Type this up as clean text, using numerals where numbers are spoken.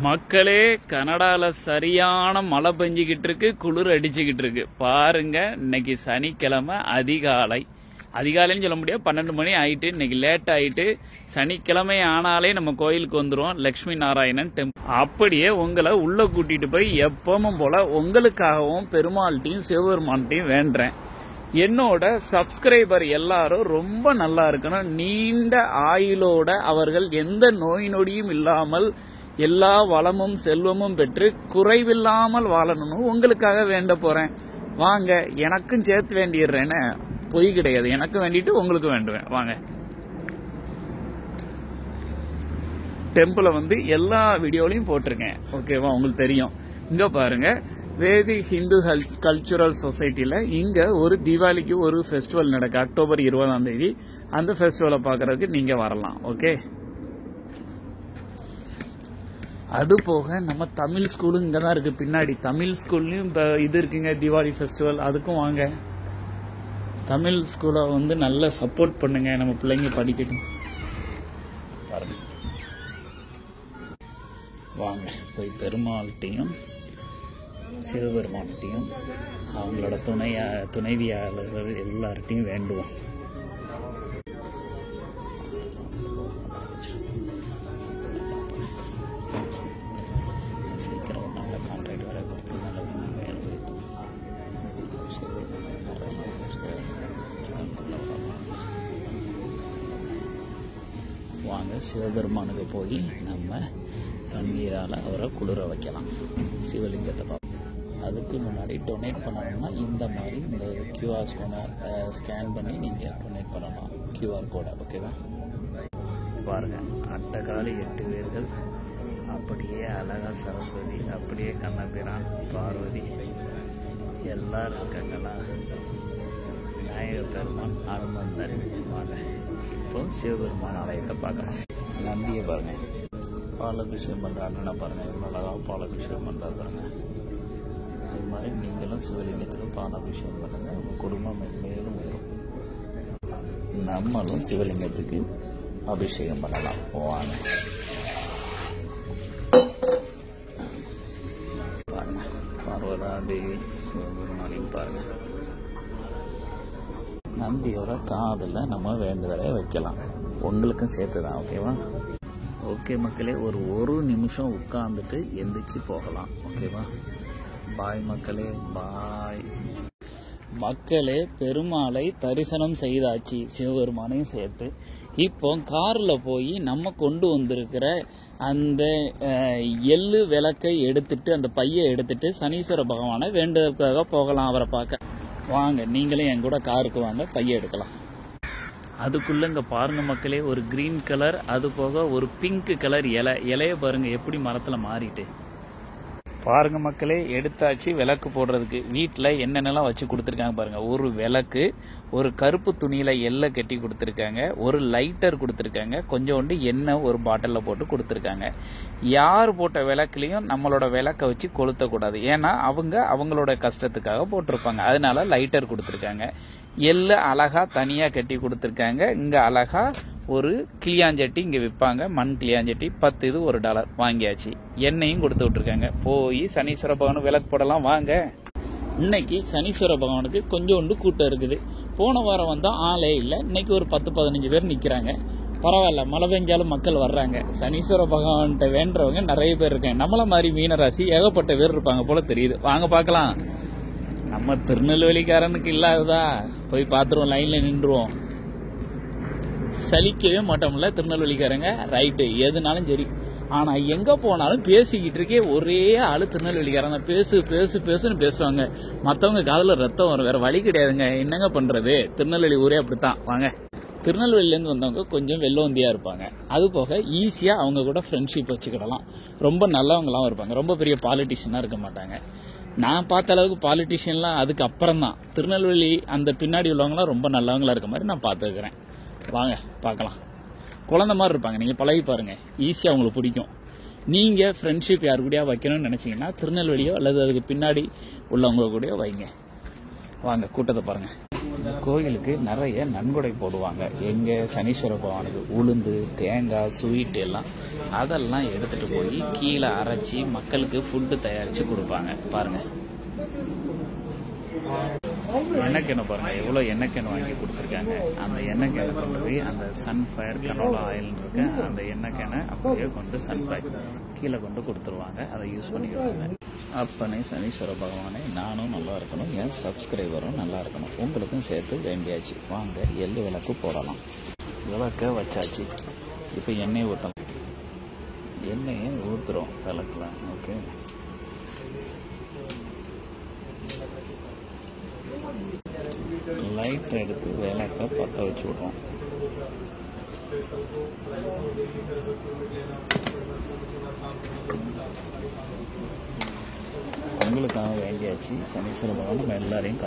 மக்களே, கனடால சரியான மழை பெஞ்சிக்கிட்டு இருக்கு, குளிர் அடிச்சுக்கிட்டு இருக்கு. பாருங்க, இன்னைக்கு சனிக்கிழமை அதிகாலைன்னு சொல்ல முடியாது, 12 மணி ஆயிட்டு. இன்னைக்கு லேட் ஆயிட்டு. சனிக்கிழமை ஆனாலே நம்ம கோயிலுக்கு வந்துருவோம், லட்சுமி நாராயணன் டெம்பிள். அப்படியே உங்களை உள்ள கூட்டிட்டு போய் எப்பவும் போல உங்களுக்காகவும் பெருமாள்கிட்டையும் சிவபெருமான்கிட்டையும் வேண்டுறேன். என்னோட சப்ஸ்கிரைபர் எல்லாரும் ரொம்ப நல்லா இருக்கணும், நீண்ட ஆயுளோட அவர்கள் எந்த நோய் நொடியும் இல்லாமல் எல்லா வளமும் செல்வமும் பெற்று குறைவில்லாமல் வாழணும் உங்களுக்காக வேண்ட போறேன். வாங்க, எனக்கும் சேர்த்து வேண்டிடுறேன்னு பொய் கிடையாது, எனக்கு வேண்டிட்டு உங்களுக்கு வேண்டுவேன். வாங்க, டெம்பிள எல்லா வீடியோலையும் போட்டிருக்கேன், ஓகேவா? உங்களுக்கு தெரியும். இங்க பாருங்க, வேதிக் ஹிந்து கல்ச்சுரல் சொசைட்டில இங்க ஒரு தீபாவளிக்கு ஒரு ஃபெஸ்டிவல் நடக்கு, அக்டோபர் 20ஆம் தேதி. அந்த ஃபெஸ்டிவலை பாக்குறதுக்கு நீங்க வரலாம், ஓகே? அது போக நம்ம தமிழ் ஸ்கூலு இங்க தான் இருக்கு பின்னாடி. தமிழ் ஸ்கூல்லையும் இது இருக்குங்க, தீபாவளி ஃபெஸ்டிவல், அதுக்கும் வாங்க. தமிழ் ஸ்கூலை நல்லா சப்போர்ட் பண்ணுங்க, நம்ம பிள்ளைங்க படிக்கட்டும். பாருங்க, வாங்க போய் பெருமாள்கிட்டையும் சிவபெருமான்கிட்டையும் அவங்களோட துணைவியாளர்கள் எல்லார்ட்டையும் வேண்டுவோம். சீக்கிரம் நல்ல கான்ட்ராக்ட் வர கொடுத்து நல்ல வாங்க, சிவபெருமானுக்கு போய் நம்ம தண்ணீரால் அவரை குளிர வைக்கலாம், சிவலிங்கத்தை பார்ப்போம். அதுக்கு முன்னாடி டொனேட் பண்ணணும்னா இந்த மாதிரி இந்த கியூஆர் ஸ்கேன் பண்ணி நீங்கள் டொனேட் பண்ணலாம், கியூஆர் கோடை, ஓகேவா? பாருங்க, அட்டகாலி 8 பேர்கள், அப்படியே அழகா சரஸ்வதி, அப்படியே கண்ணபிரான், பார்வதி எல்லாரும் இருக்காங்களா, விநாயகர் பெருமான், அனுமந்தர். வாங்க, இப்போ சிவபெருமான் ஆலயத்தை பார்க்கலாம். நந்தியை பாருங்க, பாலாபிஷேகம் பண்றாருன்னா பாருங்க, இவ்வளோ அழகா பாலாபிஷேகம் பண்றாரு பாருங்க. அது மாதிரி நீங்களும் சிவலிங்கத்துக்கு பாலாபிஷேகம் பண்ணுங்க, உங்க குடும்பம் மேலும் வரும். நம்மளும் சிவலிங்கத்துக்கு அபிஷேகம் பண்ணலாம், வாங்க. பாருங்க, பார்வதா தேவி சிவபெருமானையும் பாருங்க. நந்தியோட காதுல நம்ம வேண்டுதலை வைக்கலாம், உங்களுக்கும் சேர்த்துதான், ஓகேவா? ஓகே மக்களே, ஒரு நிமிஷம் உட்கார்ந்துட்டு எந்திரிச்சு போகலாம், ஓகேவா? பாய் மக்களே, பாய் மக்களே. பெருமாளை தரிசனம் செய்தாச்சு, சிவபெருமானையும் சேர்த்து. இப்போ கார்ல போய் நம்ம கொண்டு வந்திருக்கிற அந்த எள்ளு விளக்கை எடுத்துட்டு, அந்த பையை எடுத்துட்டு சனீஸ்வர பகவானை வேண்டுவதற்காக போகலாம், அவரை பார்க்க. வாங்க, நீங்களே என் கூட காருக்கு வாங்க, பையை எடுக்கலாம். அதுக்குள்ள இங்க பாருங்க மக்களே, ஒரு கிரீன் கலர், அது போக ஒரு பிங்க் கலர் இலைய பாருங்க எப்படி மரத்துல மாறிட்டு. பாருங்க மக்களே, எடுத்தாச்சு விளக்கு போடுறதுக்கு. வீட்டுல என்னென்னலாம் வச்சு கொடுத்துருக்காங்க பாருங்க. ஒரு விளக்கு, ஒரு கருப்பு துணியில எள்ளை கட்டி கொடுத்துருக்காங்க, ஒரு லைட்டர் கொடுத்துருக்காங்க, கொஞ்சோண்டு எண்ணெய் ஒரு பாட்டில்ல போட்டு கொடுத்துருக்காங்க. யார் போட்ட விளக்குலையும் நம்மளோட விளக்க வச்சு கொளுத்தக்கூடாது, ஏன்னா அவங்களோட கஷ்டத்துக்காக போட்டிருப்பாங்க, அதனால லைட்டர் கொடுத்துருக்காங்க. எள்ளு அழகா தனியா கட்டி கொடுத்துருக்காங்க. இங்க அழகா ஒரு கிளியாஞ்சட்டி இங்க விற்பாங்க, மண் கிளியாஞ்சட்டி, 10 இது $1 வாங்கியாச்சு. எண்ணெயும் கொடுத்து விட்டுருக்காங்க. போய் சனீஸ்வர பகவானுக்கு விளக்கு போடலாம், வாங்க. இன்னைக்கு சனீஸ்வர பகவானுக்கு கொஞ்சோண்டு கூட்டம் இருக்குது. போன வாரம் வந்தா ஆளே இல்லை, இன்னைக்கு ஒரு 10-15 பேர் நிக்கிறாங்க. பரவாயில்ல, மழை பெஞ்சாலும் மக்கள் வர்றாங்க. சனீஸ்வர பகவான்கிட்ட வேண்டவங்க நிறைய பேர் இருக்காங்க. நம்மள மாதிரி மீனராசி ஏகப்பட்ட பேர் இருப்பாங்க போல தெரியுது. வாங்க பார்க்கலாம். நம்ம திருநெல்வேலிக்காரனுக்கு இல்லாததா, போய் பார்த்துருவோம், லைன்ல நின்றுவோம். சலிக்கவே மாட்டோம்ல திருநெல்வேலிக்காரங்க, ரைட்டு, எதுனாலும் சரி. ஆனா எங்க போனாலும் பேசிக்கிட்டு இருக்கே ஒரே ஆளு திருநெல்வேலிக்காரங்க. பேசு பேசு பேசுன்னு பேசுவாங்க, மத்தவங்க காதுல ரத்தம் வரும், வேற வழி கிடையாதுங்க. என்னங்க பண்றது, திருநெல்வேலி ஊரே அப்படித்தான். வாங்க, திருநெல்வேலியிலேருந்து வந்தவங்க கொஞ்சம் வெள்ளவந்தியா இருப்பாங்க, அது போக ஈஸியா அவங்க கூட ஃப்ரெண்ட்ஷிப் வச்சுக்கிடலாம். ரொம்ப நல்லவங்களாம் இருப்பாங்க, ரொம்ப பெரிய பாலிட்டிஷியனா இருக்க மாட்டாங்க. நான் பார்த்த அளவுக்கு பாலிட்டிஷியன்லாம் அதுக்கு அப்புறம் தான். திருநெல்வேலி அந்த பின்னாடி உள்ளவங்களாம் ரொம்ப நல்லவங்களா இருக்க மாதிரி நான் பார்த்துக்கிறேன். வாங்க பார்க்கலாம். குழந்தை மாதிரி இருப்பாங்க, நீங்க பழகி பாருங்க, ஈஸியா உங்களுக்கு பிடிக்கும். நீங்க ஃப்ரெண்ட்ஷிப் யாரு கூடயா வைக்கணும்னு நினைச்சீங்கன்னா திருநெல்வேலியோ அல்லது அதுக்கு பின்னாடி உள்ளவங்க கூட வைங்க. வாங்க, கூட்டத்தை பாருங்க. கோயிலுக்கு நிறைய நன்கொடை போடுவாங்க. எங்கே சனீஸ்வர பகவானுக்கு உளுந்து, தேங்காய், ஸ்வீட் எல்லாம் அதெல்லாம் எடுத்துகிட்டு போய் கீழே அரைச்சி மக்களுக்கு ஃபுட்டு தயாரித்து கொடுப்பாங்க. பாருங்கள், எண்ணெய் கேனை பாருங்கள், எவ்வளோ எண்ணெய் கேன் வாங்கி கொடுத்துருக்காங்க. அந்த எண்ணெய் கேனை கொண்டு போய் அந்த சன்ஃபயர் கனோலா ஆயில் இருக்க அந்த எண்ணெய் கேனை அப்படியே கொண்டு சன்ஃபயர் கீழே கொண்டு கொடுத்துருவாங்க. அதை யூஸ் பண்ணிடுவாங்க. அப்பனே சனீஸ்வர பகவானே, நானும் நல்லா இருக்கணும், என் சப்ஸ்கிரைபரும் நல்லா இருக்கணும், உங்களுக்கும் சேர்த்து வேண்டியாச்சு. வாங்க எள்ளு விளக்கு போடலாம். விளக்க வச்சாச்சு. இப்போ எண்ணெய் ஊற்றலாம். எண்ணெயை ஊற்றுறோம் விளக்குல. ஓகே, லைட் எடுத்து விளக்க பற்ற வச்சு விடுறோம். உங்களுக்காக வேண்டியாச்சு. சனீஸ்வர பகவான் நம்ம எல்லாரையும்